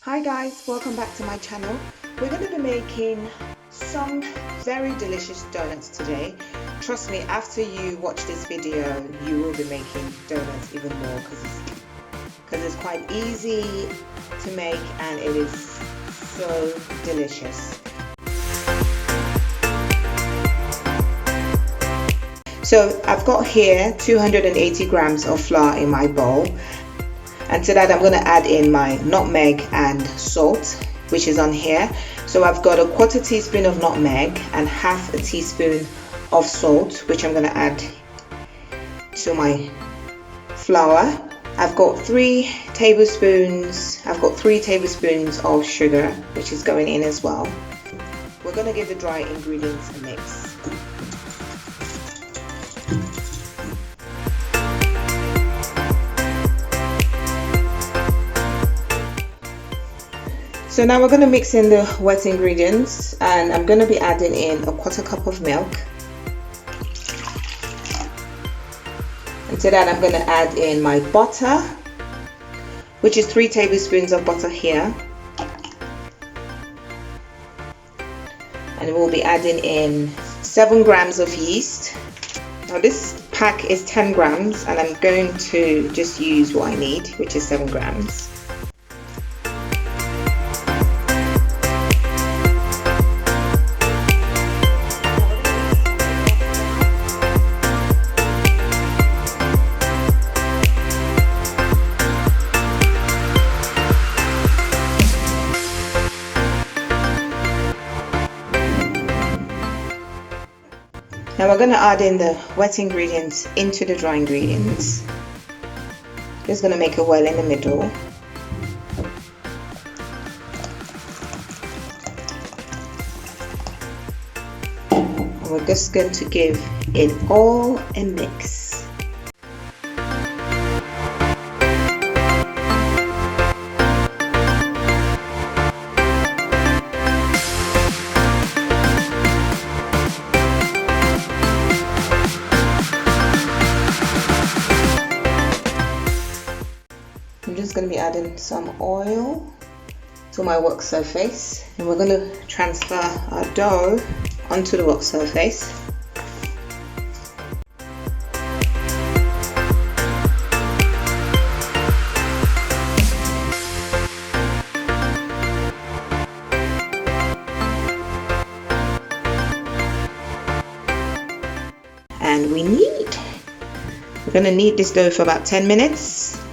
Hi guys, welcome back to my channel. We're going to be making some very delicious donuts today. Trust me, after you watch this video, you will be making donuts even more because it's quite easy to make and it is so delicious. So I've got here 280 grams of flour in my bowl. And to that I'm going to add in my nutmeg and salt, which is on here. So I've got a quarter teaspoon of nutmeg and half a teaspoon of salt, which I'm going to add to my flour. I've got 3 tablespoons of sugar, which is going in as well. We're going to give the dry ingredients a mix. So now we're going to mix in the wet ingredients, and I'm going to be adding in a quarter cup of milk. And to that I'm going to add in my butter, which is 3 tablespoons of butter here. And we'll be adding in 7 grams of yeast. Now this pack is 10 grams and I'm going to just use what I need, which is 7 grams. Now we're going to add in the wet ingredients into the dry ingredients. Just going to make a well in the middle. And we're just going to give it all a mix. I'm just going to be adding some oil to my work surface, and we're going to transfer our dough onto the work surface. And we're going to knead this dough for about 10 minutes.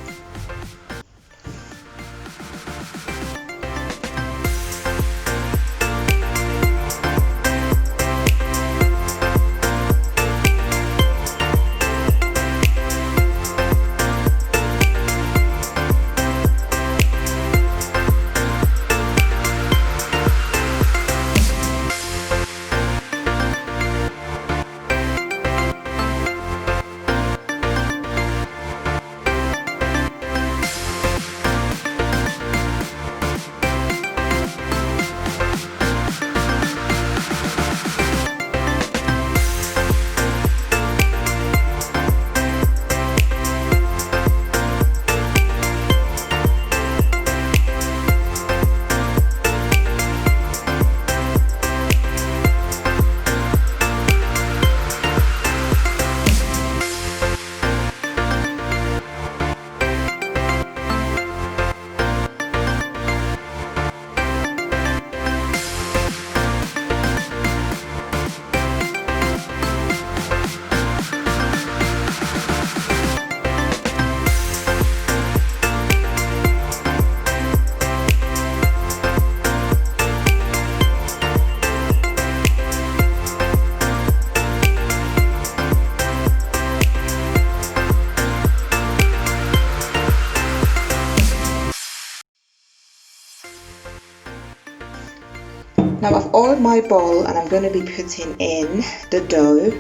Now I've oiled my bowl and I'm going to be putting in the dough,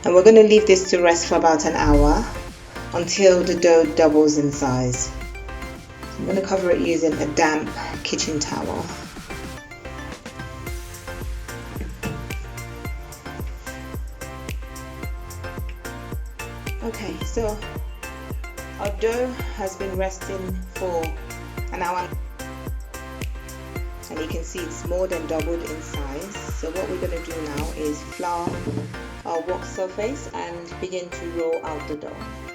and we're going to leave this to rest for about an hour until the dough doubles in size. I'm going to cover it using a damp kitchen towel. Okay, so our dough has been resting for an hour. can see it's more than doubled in size. So what we're going to do now is flour our work surface and begin to roll out the dough.